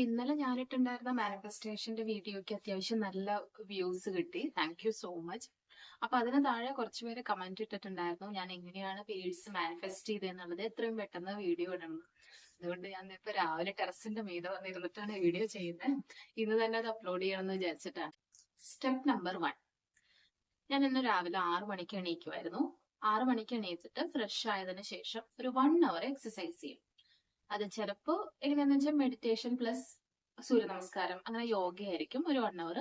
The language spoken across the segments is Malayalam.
ഇന്നലെ ഞാനിട്ടുണ്ടായിരുന്ന മാനിഫെസ്റ്റേഷന്റെ വീഡിയോയ്ക്ക് അത്യാവശ്യം നല്ല വ്യൂസ് കിട്ടി. Thank you so much. അപ്പൊ അതിന് താഴെ കുറച്ചുപേര് കമന്റ് ഇട്ടിട്ടുണ്ടായിരുന്നു ഞാൻ എങ്ങനെയാണ് പീരീഡ്സ് മാനിഫെസ്റ്റ് ചെയ്തെന്നുള്ളത് എത്രയും പെട്ടെന്ന് വീഡിയോ ഇടണം. അതുകൊണ്ട് ഞാൻ ഇപ്പൊ രാവിലെ ടെറസിന്റെ മീതെ വന്നിരുന്നിട്ടാണ് വീഡിയോ ചെയ്യുന്നത്. ഇന്ന് തന്നെ അത് അപ്ലോഡ് ചെയ്യണമെന്ന് വിചാരിച്ചിട്ടാണ്. Step number 1. ഞാൻ ഇന്ന് രാവിലെ 6 മണിക്ക് എണീക്കുമായിരുന്നു. 6 മണിക്ക് എണീറ്റിട്ട് ഫ്രഷ് ആയതിനു ശേഷം ഒരു 1 അവർ എക്സസൈസ് ചെയ്യും. അത് ചിലപ്പോ എങ്ങനെയാന്ന് വെച്ചാൽ മെഡിറ്റേഷൻ പ്ലസ് സൂര്യ നമസ്കാരം അങ്ങനെ യോഗയായിരിക്കും ഒരു 1 അവർ.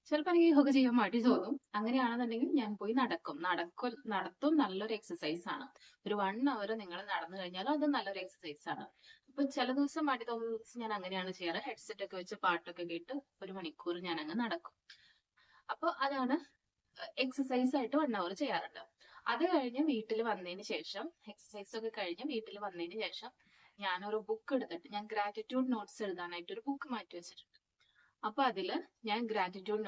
ചിലപ്പോൾ എനിക്ക് യോഗ ചെയ്യാൻ മടി തോന്നും. അങ്ങനെയാണെന്നുണ്ടെങ്കിൽ ഞാൻ പോയി നടത്തും. നല്ലൊരു എക്സസൈസ് ആണ്. ഒരു 1 അവർ നിങ്ങൾ നടന്നു കഴിഞ്ഞാൽ അത് നല്ലൊരു എക്സസൈസ് ആണ്. അപ്പൊ ചില ദിവസം മടി തോന്നുന്ന ദിവസം ഞാൻ അങ്ങനെയാണ് ചെയ്യാറ്. ഹെഡ്സെറ്റ് ഒക്കെ വെച്ച് പാട്ടൊക്കെ കേട്ട് 1 മണിക്കൂർ ഞാൻ അങ്ങ് നടക്കും. അപ്പൊ അതാണ് എക്സസൈസ് ആയിട്ട് 1 അവർ ചെയ്യാറുണ്ട്. അത് കഴിഞ്ഞ് വീട്ടിൽ വന്നതിന് ശേഷം എക്സസൈസ് ഒക്കെ കഴിഞ്ഞ് വീട്ടിൽ വന്നതിന് ശേഷം ഞാനൊരു ബുക്ക് എടുത്തിട്ട് ഞാൻ ഗ്രാറ്റിറ്റ്യൂഡ് നോട്ട്സ് എഴുതാനായിട്ട് ഒരു ബുക്ക് മാറ്റി വെച്ചിട്ടുണ്ട്. അപ്പൊ അതില് ഞാൻ ഗ്രാറ്റിറ്റ്യൂഡ്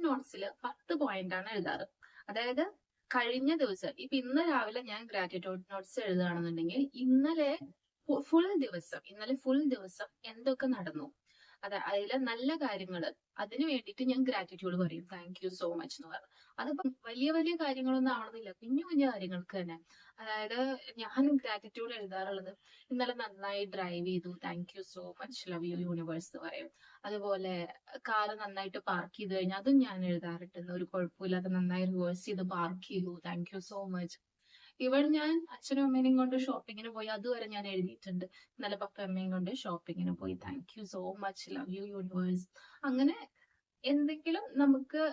നോട്ട്സിൽ 10 പോയിന്റ് ആണ് എഴുതാറ്. അതായത് കഴിഞ്ഞ ദിവസം ഇപ്പൊ ഇന്ന് രാവിലെ ഞാൻ ഗ്രാറ്റിറ്റ്യൂഡ് നോട്ട്സ് എഴുതുകയാണെന്നുണ്ടെങ്കിൽ ഇന്നലെ ഫുൾ ദിവസം എന്തൊക്കെ നടന്നു, അതിലെ നല്ല കാര്യങ്ങൾ, അതിന് വേണ്ടിയിട്ട് ഞാൻ ഗ്രാറ്റിറ്റ്യൂഡ് പറയും. താങ്ക് യു സോ മച്ച് എന്ന് പറഞ്ഞു. അതിപ്പം വലിയ വലിയ കാര്യങ്ങളൊന്നും ആവണമെന്നില്ല, കുഞ്ഞു കുഞ്ഞു കാര്യങ്ങൾക്ക് തന്നെ. അതായത് ഞാൻ ഗ്രാറ്റിറ്റ്യൂഡ് എഴുതാറുള്ളത് ഇന്നലെ നന്നായി ഡ്രൈവ് ചെയ്തു, thank you so much, love you universe എന്ന് പറയും. അതുപോലെ കാറ് നന്നായിട്ട് പാർക്ക് ചെയ്ത് കഴിഞ്ഞാൽ അതും ഞാൻ എഴുതാറുണ്ട്. ഒരു കുഴപ്പമില്ലാതെ നന്നായി റിവേഴ്സ് ചെയ്ത് പാർക്ക് ചെയ്തു, താങ്ക് യു സോ മച്ച്. ഇവൻ ഞാൻ അച്ഛനും അമ്മേനെയും കൊണ്ട് ഷോപ്പിങ്ങിന് പോയി, അതുവരെ ഞാൻ എഴുതിയിട്ടുണ്ട്. ഇന്നലെ പപ്പ അമ്മയും കൊണ്ട് ഷോപ്പിങ്ങിന് പോയി, thank you so much, love you universe. അങ്ങനെ എന്തെങ്കിലും നമുക്ക്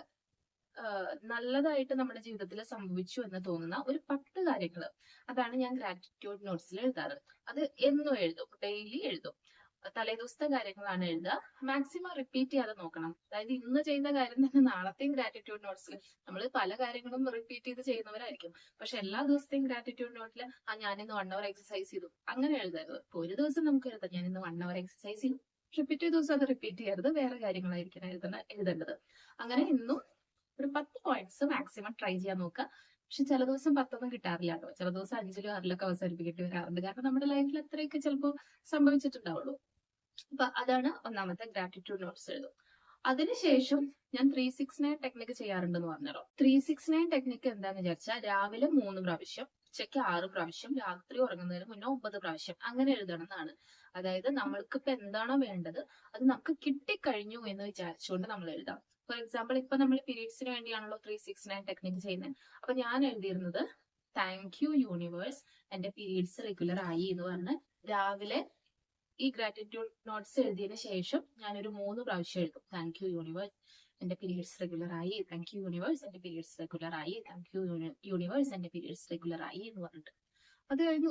നല്ലതായിട്ട് നമ്മുടെ ജീവിതത്തിൽ സംഭവിച്ചു എന്ന് തോന്നുന്ന ഒരു 10 കാര്യങ്ങൾ, അതാണ് ഞാൻ ഗ്രാറ്റിറ്റ്യൂഡ് നോട്ട്സിൽ എഴുതാറ്. അത് എന്നും എഴുതും, ഡെയിലി എഴുതും. തലേദിവസത്തെ കാര്യങ്ങളാണ് എഴുതുക. മാക്സിമം റിപ്പീറ്റ് ചെയ്യാതെ നോക്കണം. അതായത് ഇന്ന് ചെയ്യുന്ന കാര്യം തന്നെ നാളത്തെയും ഗ്രാറ്റിറ്റ്യൂഡ് നോട്ട്സിൽ നമ്മൾ പല കാര്യങ്ങളും റിപ്പീറ്റ് ചെയ്ത് ചെയ്യുന്നവരായിരിക്കും. പക്ഷെ എല്ലാ ദിവസത്തെയും ഗ്രാറ്റിറ്റ്യൂഡ് നോട്ടിൽ ഞാനിന്ന് 1 അവർ എക്സസൈസ് ചെയ്തു അങ്ങനെ എഴുതരുത്. ഇപ്പൊ ഒരു ദിവസം നമുക്ക് എഴുതാം ഞാൻ ഇന്ന് 1 അവർ എക്സസൈസ് ചെയ്തു, പക്ഷെ പിറ്റേ ദിവസം അത് റിപ്പീറ്റ് ചെയ്യരുത്, വേറെ കാര്യങ്ങളായിരിക്കും എഴുതേണ്ടത്. അങ്ങനെ ഇന്നും ഒരു 10 പോയിന്റ്സ് മാക്സിമം ട്രൈ ചെയ്യാൻ നോക്കുക. പക്ഷെ ചില ദിവസം 10 ഒന്നും കിട്ടാറില്ല കേട്ടോ. ചില ദിവസം 5-ലും 6-ലൊക്കെ അവസാനിപ്പിക്കേണ്ടി വരാറുണ്ട്. കാരണം നമ്മുടെ ലൈഫിൽ അത്രയൊക്കെ ചിലപ്പോൾ സംഭവിച്ചിട്ടുണ്ടാവുള്ളൂ. അപ്പൊ അതാണ് ഒന്നാമത്തെ ഗ്രാറ്റിറ്റ്യൂഡ് നോട്ട്സ് എഴുതും. അതിനുശേഷം ഞാൻ 369 ടെക്നിക്ക് ചെയ്യാറുണ്ടെന്ന് പറഞ്ഞല്ലോ. 369 ടെക്നിക്ക് എന്താന്ന് വിചാരിച്ചാൽ രാവിലെ 3 പ്രാവശ്യം, ഉച്ചയ്ക്ക് 6 പ്രാവശ്യം, രാത്രി ഉറങ്ങുന്നതിന് മുന്നേ 9 പ്രാവശ്യം അങ്ങനെ എഴുതണം എന്നാണ്. അതായത് നമ്മൾക്ക് ഇപ്പൊ എന്താണോ വേണ്ടത് അത് നമുക്ക് കിട്ടിക്കഴിഞ്ഞു എന്ന് വിചാരിച്ചുകൊണ്ട് നമ്മൾ എഴുതാം. ഫോർ എക്സാമ്പിൾ ഇപ്പൊ നമ്മൾ പീരീഡ്സിന് വേണ്ടിയാണല്ലോ 369 ടെക്നിക്ക് ചെയ്യുന്നത്. അപ്പൊ ഞാൻ എഴുതിയിരുന്നത് താങ്ക് യു യൂണിവേഴ്സ്, എന്റെ പീരീഡ്സ് റെഗുലർ ആയി എന്ന് പറഞ്ഞ് രാവിലെ ഈ ഗ്രാറ്റിറ്റ്യൂഡ് നോട്ട്സ് എഴുതിയതിനു ശേഷം ഞാനൊരു 3 പ്രാവശ്യം എഴുതും. താങ്ക് യു യൂണിവേഴ്സ്, എന്റെ പീരീഡ്സ് റെഗുലർ ആയി, താങ്ക് യു യൂണിവേഴ്സ്, എന്റെ പീരീഡ്സ് റെഗുലർ ആയി, താങ്ക് യു യൂണിവേഴ്സ്, എന്റെ പീരീഡ്സ് റെഗുലർ ആയി എന്ന് പറഞ്ഞിട്ട്. അത് കഴിഞ്ഞ്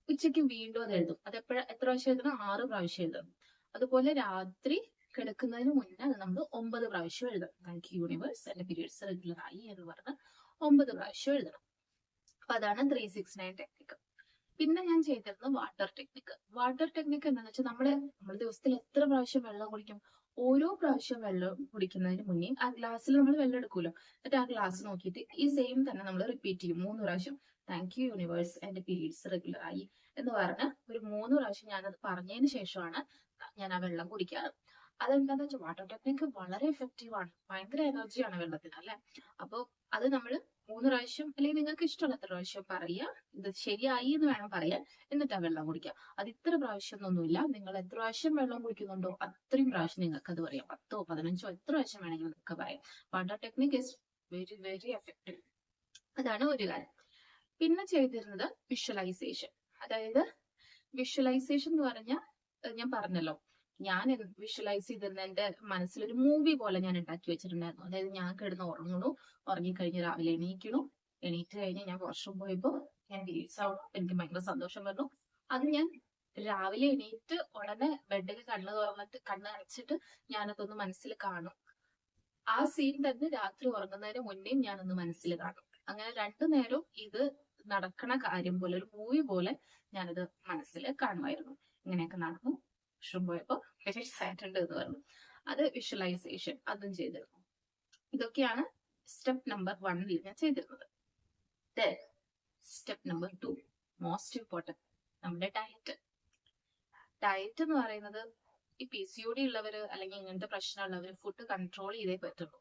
ഉച്ചയ്ക്ക് വീണ്ടും അത് എഴുതും. അത് എത്ര പ്രാവശ്യം എഴുതണം? 6 പ്രാവശ്യം എഴുതണം. അതുപോലെ രാത്രി കിടക്കുന്നതിന് മുന്നേ അത് നമ്മൾ 9 പ്രാവശ്യം എഴുതണം. താങ്ക് യു യൂണിവേഴ്സ്, എന്റെ പീരീഡ്സ് റെഗുലർ ആയി എന്ന് പറഞ്ഞ് 9 പ്രാവശ്യം എഴുതണം. അപ്പൊ അതാണ് 369 ടെക്നിക്ക്. പിന്നെ ഞാൻ ചെയ്തിരുന്നത് വാട്ടർ ടെക്നിക്ക് എന്താണെന്ന് വെച്ചാൽ നമ്മൾ ദിവസത്തിൽ എത്ര പ്രാവശ്യം വെള്ളം കുടിക്കും? ഓരോ പ്രാവശ്യം വെള്ളം കുടിക്കുന്നതിന് മുന്നേ ആ ഗ്ലാസ്സിൽ നമ്മൾ വെള്ളം എടുക്കുമല്ലോ, എന്നിട്ട് ആ ഗ്ലാസ് നോക്കിയിട്ട് ഈ സെയിം തന്നെ നമ്മൾ റിപ്പീറ്റ് ചെയ്യും 3 പ്രാവശ്യം. താങ്ക് യു യൂണിവേഴ്സ്, എന്റെ പീരീഡ്സ് റെഗുലർ ആയി എന്ന് പറഞ്ഞ് ഒരു 3 പ്രാവശ്യം ഞാനത് പറഞ്ഞതിന് ശേഷമാണ് ഞാൻ ആ വെള്ളം കുടിക്കാറ്. അതെന്താന്ന് വെച്ചാൽ വാട്ടർ ടെക്നിക്ക് വളരെ എഫക്റ്റീവ് ആണ്. ഭയങ്കര എനർജിയാണ് വെള്ളത്തിന്, അല്ലെ? അപ്പൊ അത് നമ്മൾ 3 പ്രാവശ്യം അല്ലെങ്കിൽ നിങ്ങൾക്ക് ഇഷ്ടമുള്ള എത്ര പ്രാവശ്യം പറയുക, ഇത് ശരിയായി എന്ന് വേണം പറയാൻ, എന്നിട്ട് ആ വെള്ളം കുടിക്കുക. അത് ഇത്ര പ്രാവശ്യം ഒന്നുമില്ല, നിങ്ങൾ എത്ര പ്രാവശ്യം വെള്ളം കുടിക്കുന്നുണ്ടോ അത്രയും പ്രാവശ്യം നിങ്ങൾക്ക് അത് പറയാം. 10-ഓ 15-ഓ എത്ര പ്രാവശ്യം വേണമെങ്കിലും നിങ്ങൾക്ക് പറയാം. Water technique is very very effective. അതാണ് ഒരു കാര്യം. പിന്നെ ചെയ്തിരുന്നത് വിഷ്വലൈസേഷൻ. അതായത് വിഷ്വലൈസേഷൻ എന്ന് പറഞ്ഞാൽ ഞാൻ പറഞ്ഞല്ലോ, ഞാൻ വിഷ്വലൈസ് ചെയ്തിരുന്ന എന്റെ മനസ്സിലൊരു മൂവി പോലെ ഞാൻ ഉണ്ടാക്കി വെച്ചിട്ടുണ്ടായിരുന്നു. അതായത് ഞാൻ കിടന്ന് ഉറങ്ങണു, ഉറങ്ങിക്കഴിഞ്ഞ് രാവിലെ എണീറ്റ് കഴിഞ്ഞ് ഞാൻ വാഷ്റൂം പോയപ്പോ ഞാൻ പീരീഡ്സ് ആവുന്നു, എനിക്ക് ഭയങ്കര സന്തോഷം വന്നു. അത് ഞാൻ രാവിലെ എണീറ്റ് ഉടനെ ബെഡിൽ കണ്ണ് അടച്ചിട്ട് ഞാനതൊന്ന് മനസ്സിൽ കാണും. ആ സീൻ തന്നെ രാത്രി ഉറങ്ങുന്നതിന് മുന്നേ ഞാനൊന്ന് മനസ്സിൽ കാണും. അങ്ങനെ 2 നേരവും ഇത് നടക്കണ കാര്യം പോലെ, ഒരു മൂവി പോലെ ഞാനത് മനസ്സിൽ കാണുമായിരുന്നു. ഇങ്ങനെയൊക്കെ നടന്നു, വാഷ്റൂം പോയപ്പോ പീരീഡ്സ് ആയിട്ടുണ്ട് എന്ന് പറഞ്ഞു. അത് വിഷ്വലൈസേഷൻ, അതും ചെയ്തിരുന്നു. ഇതൊക്കെയാണ് സ്റ്റെപ്പ് നമ്പർ 1 ഞാൻ ചെയ്തിരുന്നത്. സ്റ്റെപ്പ് നമ്പർ 2, മോസ്റ്റ് ഇമ്പോർട്ടൻറ്റ്, നമ്മുടെ ഡയറ്റ് എന്ന് പറയുന്നത് ഈ PCOD ഉള്ളവര് അല്ലെങ്കിൽ ഇങ്ങനത്തെ പ്രശ്നമുള്ളവര് ഫുഡ് കൺട്രോൾ ചെയ്തേ പറ്റുള്ളൂ.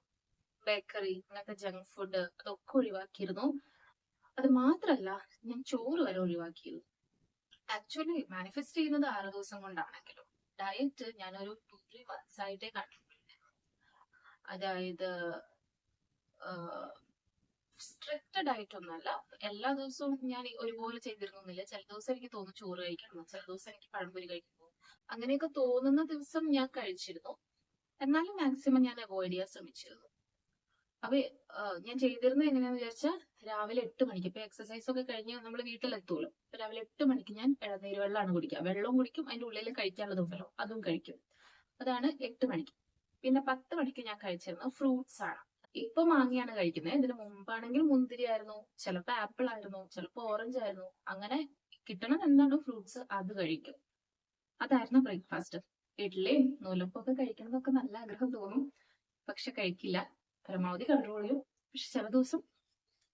ബേക്കറി, അങ്ങനത്തെ ജങ്ക് ഫുഡ് അതൊക്കെ ഒഴിവാക്കിയിരുന്നു. അത് മാത്രല്ല, ഞാൻ ചോറ് വരെ ഒഴിവാക്കിയിരുന്നു. ആക്ച്വലി മാനിഫെസ്റ്റ് ചെയ്യുന്നത് 6 ദിവസം കൊണ്ടാണെങ്കിലും ഡയറ്റ് ഞാനൊരു 2-3 months ആയിട്ടേ കണ്ടിട്ടുള്ളൂ. അതായത് സ്ട്രിക്റ്റ് ഡയറ്റ് ഒന്നല്ല. എല്ലാ ദിവസവും ഞാൻ ഒരുപോലെ ചെയ്തിരുന്നില്ല. ചില ദിവസം എനിക്ക് തോന്നും ചോറ് കഴിക്കണം, ചില ദിവസം എനിക്ക് പഴംപൊരി കഴിക്കണം. അങ്ങനെയൊക്കെ തോന്നുന്ന ദിവസം ഞാൻ കഴിച്ചിരുന്നു. എന്നാലും മാക്സിമം ഞാൻ അവോയ്ഡ് ചെയ്യാൻ ശ്രമിച്ചിരുന്നു. അപ്പൊ ഞാൻ ചെയ്തിരുന്നത് എങ്ങനെയാന്ന് വിചാരിച്ചാൽ രാവിലെ 8 മണിക്ക് ഇപ്പൊ എക്സസൈസ് ഒക്കെ കഴിഞ്ഞ് നമ്മൾ വീട്ടിലെത്തുമല്ലോ. അപ്പൊ രാവിലെ 8 മണിക്ക് ഞാൻ ഇളനീര് വെള്ളമാണ് കുടിക്കുക. വെള്ളവും കുടിക്കും, അതിന്റെ ഉള്ളിൽ കഴിക്കാനുള്ളതുണ്ടല്ലോ അതും കഴിക്കും. അതാണ് 8 മണിക്ക്. പിന്നെ 10 മണിക്ക് ഞാൻ കഴിച്ചിരുന്നത് ഫ്രൂട്ട്സ് ആണ്. ഇപ്പൊ മാങ്ങയാണ് കഴിക്കുന്നത്. ഇതിന് മുമ്പാണെങ്കിൽ മുന്തിരി ആയിരുന്നു, ചിലപ്പോ ആപ്പിൾ ആയിരുന്നു, ചിലപ്പോ ഓറഞ്ച് ആയിരുന്നു. അങ്ങനെ കിട്ടണത് എന്താണോ ഫ്രൂട്ട്സ് അത് കഴിക്കും. അതായിരുന്നു ബ്രേക്ക്ഫാസ്റ്റ്. ഇഡ്ഡലിയും നൂലപ്പൊക്കെ കഴിക്കണതൊക്കെ നല്ല ആഗ്രഹം തോന്നും, പക്ഷെ കഴിക്കില്ല. പരമാവധി കൺട്രോൾ ചെയ്യും. പക്ഷെ ചില ദിവസം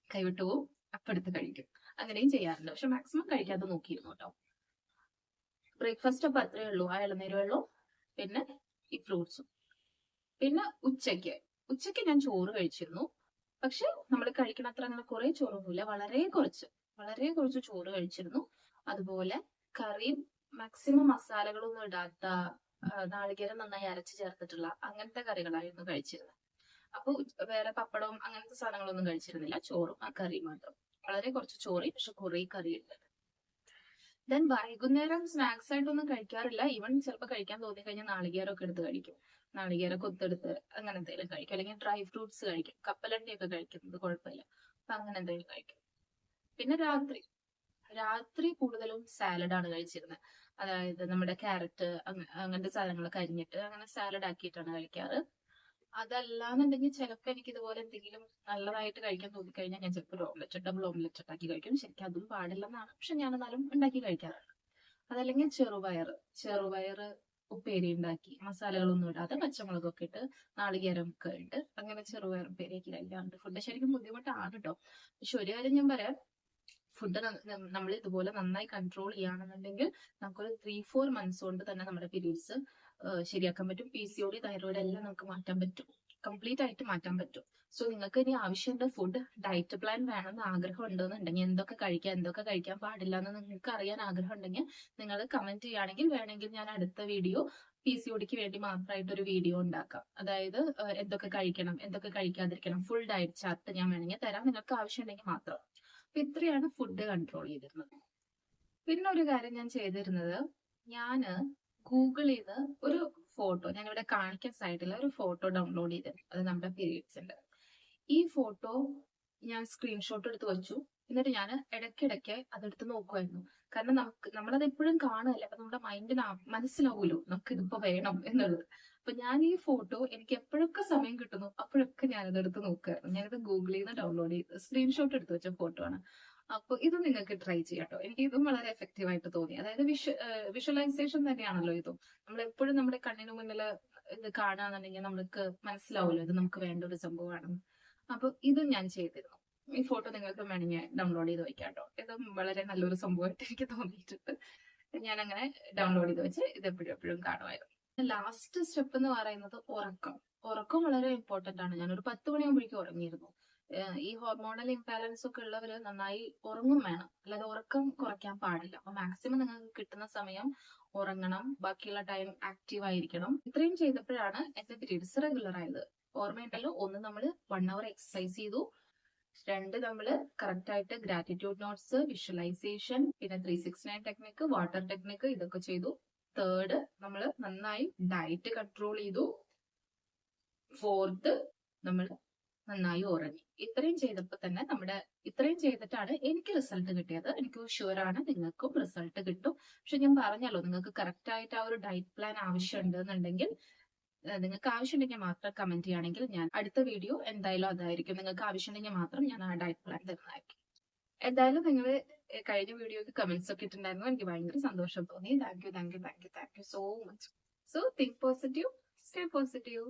കൈവിട്ടു പോവും, അപ്പെടുത്ത് കഴിക്കും. അങ്ങനെയും ചെയ്യാറുണ്ട്. പക്ഷെ മാക്സിമം കഴിക്കാതെ നോക്കിയിരുന്നു കേട്ടോ. ബ്രേക്ക്ഫാസ്റ്റ് അപ്പൊ അത്രേ ഉള്ളൂ. ആ ഇളനീര് വെള്ളവും പിന്നെ ഈ ഫ്രൂട്ട്സും. പിന്നെ ഉച്ചയ്ക്ക് ഞാൻ ചോറ് കഴിച്ചിരുന്നു. പക്ഷെ നമ്മൾ കഴിക്കണ അത്ര അങ്ങനെ കുറെ ചോറൊന്നുമില്ല, വളരെ കുറച്ച് ചോറ് കഴിച്ചിരുന്നു. അതുപോലെ കറിയും മാക്സിമം മസാലകളൊന്നും ഇടാത്ത നാളികേരം നന്നായി അരച്ച് ചേർത്തിട്ടുള്ള അങ്ങനത്തെ കറികളായിരുന്നു കഴിച്ചിരുന്നത്. അപ്പൊ വേറെ പപ്പടവും അങ്ങനത്തെ സാധനങ്ങളൊന്നും കഴിച്ചിരുന്നില്ല. ചോറും ആ കറിയും മാത്രം. വളരെ കുറച്ച് ചോറ്, പക്ഷെ കുറെ കറി ഉണ്ട്. ദെൻ വൈകുന്നേരം സ്നാക്സ് ആയിട്ടൊന്നും കഴിക്കാറില്ല. ഈവൻ ചിലപ്പോൾ കഴിക്കാൻ തോന്നി കഴിഞ്ഞാൽ നാളികേരമൊക്കെ എടുത്ത് കഴിക്കും. നാളികേരം കൊത്തെടുത്ത് അങ്ങനെ എന്തെങ്കിലും കഴിക്കും. അല്ലെങ്കിൽ ഡ്രൈ ഫ്രൂട്ട്സ് കഴിക്കും. കപ്പലണ്ടിയൊക്കെ കഴിക്കുന്നത് കുഴപ്പമില്ല. അപ്പൊ അങ്ങനെ എന്തെങ്കിലും കഴിക്കും. പിന്നെ രാത്രി കൂടുതലും സാലഡാണ് കഴിച്ചിരുന്നത്. അതായത് നമ്മുടെ ക്യാരറ്റ് അങ്ങനത്തെ സാധനങ്ങളൊക്കെ അരിഞ്ഞിട്ട് അങ്ങനെ സാലഡ് ആക്കിയിട്ടാണ് കഴിക്കാറ്. അതല്ലാന്നുണ്ടെങ്കിൽ ചിലപ്പോൾ എനിക്ക് ഇതുപോലെ എന്തെങ്കിലും നല്ലതായിട്ട് കഴിക്കാൻ തോന്നിക്കഴിഞ്ഞാൽ ഞാൻ ചിലപ്പോൾ ഡബിൾ ഓംലെറ്റ് ഉണ്ടാക്കി കഴിക്കും. ശരിക്കും അതും പാടില്ലെന്നാണ്, പക്ഷെ ഞാൻ എന്നാലും ഉണ്ടാക്കി കഴിക്കാറുണ്ട്. അതല്ലെങ്കിൽ ചെറുപയർ ഉപ്പേരി ഉണ്ടാക്കി മസാലകളൊന്നും ഇടാതെ പച്ചമുളകൊക്കെ ഇട്ട് നാളികേരം ഒക്കെ ഇട്ട് അങ്ങനെ ചെറുപയർ ഉപ്പേരിയാക്കി കഴിക്കാറുണ്ട്. ഫുഡ് ശരിക്കും ബുദ്ധിമുട്ടാണ് കേട്ടോ. പക്ഷെ ഒരു കാര്യം ഞാൻ പറയാം, ഫുഡ് നമ്മൾ ഇതുപോലെ നന്നായി കൺട്രോൾ ചെയ്യുകയാണെന്നുണ്ടെങ്കിൽ നമുക്കൊരു 3-4 months കൊണ്ട് തന്നെ നമ്മുടെ പീരീഡ്സ് ശരിയാക്കാൻ പറ്റും. PCOD, തൈറോയിഡ് എല്ലാം നമുക്ക് മാറ്റാൻ പറ്റും, കംപ്ലീറ്റ് ആയിട്ട് മാറ്റാൻ പറ്റും. സോ നിങ്ങൾക്ക് ഇനി ആവശ്യമുണ്ട് ഫുഡ് ഡയറ്റ് പ്ലാൻ വേണമെന്ന് ആഗ്രഹം ഉണ്ടെന്നുണ്ടെങ്കിൽ, എന്തൊക്കെ കഴിക്കാൻ പാടില്ല എന്ന് നിങ്ങൾക്ക് അറിയാൻ ആഗ്രഹം ഉണ്ടെങ്കിൽ നിങ്ങൾ കമന്റ് ചെയ്യുകയാണെങ്കിൽ വേണമെങ്കിൽ ഞാൻ അടുത്ത വീഡിയോ PCODക്ക് വേണ്ടി മാത്രമായിട്ട് ഒരു വീഡിയോ ഉണ്ടാക്കാം. അതായത് എന്തൊക്കെ കഴിക്കണം, എന്തൊക്കെ കഴിക്കാതിരിക്കണം, ഫുൾ ഡയറ്റ് ചാർട്ട് ഞാൻ വേണമെങ്കിൽ തരാം, നിങ്ങൾക്ക് ആവശ്യമുണ്ടെങ്കിൽ മാത്രം. അപ്പൊ ഇത്രയാണ് ഫുഡ് കൺട്രോൾ ചെയ്തിരുന്നത്. പിന്നെ ഒരു കാര്യം ഞാൻ ചെയ്തിരുന്നത്, ഞാന് ഗൂഗിളിൽ നിന്ന് ഒരു ഫോട്ടോ, ഞാൻ ഇവിടെ കാണിക്കാൻ സൈഡിൽ ഒരു ഫോട്ടോ ഡൗൺലോഡ് ചെയ്തിരുന്നു. അത് നമ്മുടെ പീരീഡ്സിന്റെ. ഈ ഫോട്ടോ ഞാൻ സ്ക്രീൻഷോട്ട് എടുത്ത് വെച്ചു. എന്നിട്ട് ഞാൻ ഇടയ്ക്കിടയ്ക്ക് അതെടുത്ത് നോക്കുമായിരുന്നു. കാരണം നമ്മളത് എപ്പോഴും കാണുകയല്ലേ, അപ്പൊ നമ്മുടെ മൈൻഡിന് മനസ്സിലാവുമല്ലോ നമുക്ക് ഇതിപ്പോ വേണം എന്നുള്ളത്. അപ്പൊ ഞാൻ ഈ ഫോട്ടോ എനിക്ക് എപ്പോഴൊക്കെ സമയം കിട്ടുന്നു അപ്പോഴൊക്കെ ഞാനത് എടുത്ത് നോക്കുമായിരുന്നു. ഞാനത് ഗൂഗിളിൽ നിന്ന് ഡൗൺലോഡ് ചെയ്ത് സ്ക്രീൻഷോട്ട് എടുത്ത് വെച്ച ഫോട്ടോ ആണ്. അപ്പൊ ഇത് നിങ്ങൾക്ക് ട്രൈ ചെയ്യാം കേട്ടോ. എനിക്ക് ഇതും വളരെ എഫക്റ്റീവ് ആയിട്ട് തോന്നി. അതായത് വിഷ്വലൈസേഷൻ തന്നെയാണല്ലോ ഇതും. നമ്മൾ എപ്പോഴും നമ്മുടെ കണ്ണിന് മുന്നിൽ ഇത് കാണുകയാണെന്നുണ്ടെങ്കിൽ നമുക്ക് മനസ്സിലാവുമല്ലോ ഇത് നമുക്ക് വേണ്ട ഒരു സംഭവമാണെന്ന്. അപ്പൊ ഇതും ഞാൻ ചെയ്തിരുന്നു. ഈ ഫോട്ടോ നിങ്ങൾക്ക് വേണമെങ്കിൽ ഡൗൺലോഡ് ചെയ്ത് വെക്കാം കേട്ടോ. ഇതും വളരെ നല്ലൊരു സംഭവമായിട്ട് എനിക്ക് തോന്നിയിട്ടുണ്ട്. ഞാൻ അങ്ങനെ ഡൗൺലോഡ് ചെയ്ത് വെച്ച് ഇത് എപ്പോഴും കാണുമായിരുന്നു. ലാസ്റ്റ് സ്റ്റെപ്പ് എന്ന് പറയുന്നത് ഉറക്കം വളരെ ഇമ്പോർട്ടന്റ് ആണ്. ഞാനൊരു 10 മണിയാകുമ്പോഴേക്കും ഉറങ്ങിയിരുന്നു. ഈ ഹോർമോണൽ ഇംബാലൻസ് ഒക്കെ ഉള്ളവര് നന്നായി ഉറങ്ങും വേണം, അല്ലാതെ ഉറക്കം കുറയ്ക്കാൻ പാടില്ല. അപ്പൊ മാക്സിമം നിങ്ങൾക്ക് കിട്ടുന്ന സമയം ഉറങ്ങണം, ബാക്കിയുള്ള ടൈം ആക്റ്റീവ് ആയിരിക്കണം. ഇത്രയും ചെയ്തപ്പോഴാണ് എന്റെ പീരീഡ്സ് റെഗുലർ ആയത്. ഓർമ്മയുണ്ടല്ലോ, 1 നമ്മൾ 1 hour എക്സസൈസ് ചെയ്തു, 2 നമ്മൾ കറക്റ്റ് ആയിട്ട് ഗ്രാറ്റിറ്റ്യൂഡ് നോട്ട്സ്, വിഷ്വലൈസേഷൻ, പിന്നെ 369 ടെക്നിക്ക്, വാട്ടർ ടെക്നിക്ക് ഇതൊക്കെ ചെയ്തു. 3rd നമ്മൾ നന്നായി ഡയറ്റ് കൺട്രോൾ ചെയ്തു. 4th നമ്മൾ നന്നായി ഉറങ്ങി. ഇത്രയും ചെയ്തിട്ടാണ് എനിക്ക് റിസൾട്ട് കിട്ടിയത്. എനിക്ക് ഷുവർ ആണ് നിങ്ങൾക്കും റിസൾട്ട് കിട്ടും. പക്ഷെ ഞാൻ പറഞ്ഞല്ലോ, നിങ്ങൾക്ക് കറക്റ്റ് ആയിട്ട് ആ ഒരു ഡയറ്റ് പ്ലാൻ ആവശ്യമുണ്ട് എന്നുണ്ടെങ്കിൽ, നിങ്ങൾക്ക് ആവശ്യമുണ്ടെങ്കിൽ മാത്രം കമന്റ് ചെയ്യുകയാണെങ്കിൽ ഞാൻ അടുത്ത വീഡിയോ എന്തായാലും അതായിരിക്കും. നിങ്ങൾക്ക് ആവശ്യമുണ്ടെങ്കിൽ മാത്രം ഞാൻ ആ ഡയറ്റ് പ്ലാൻ തരുന്നതായിരിക്കും. എന്തായാലും നിങ്ങൾ കഴിഞ്ഞ വീഡിയോക്ക് കമന്റ്സ് ഒക്കെ ഇട്ടുണ്ടായിരുന്നു. എനിക്ക് ഭയങ്കര സന്തോഷം തോന്നി. Thank you so much. So think positive, stay positive.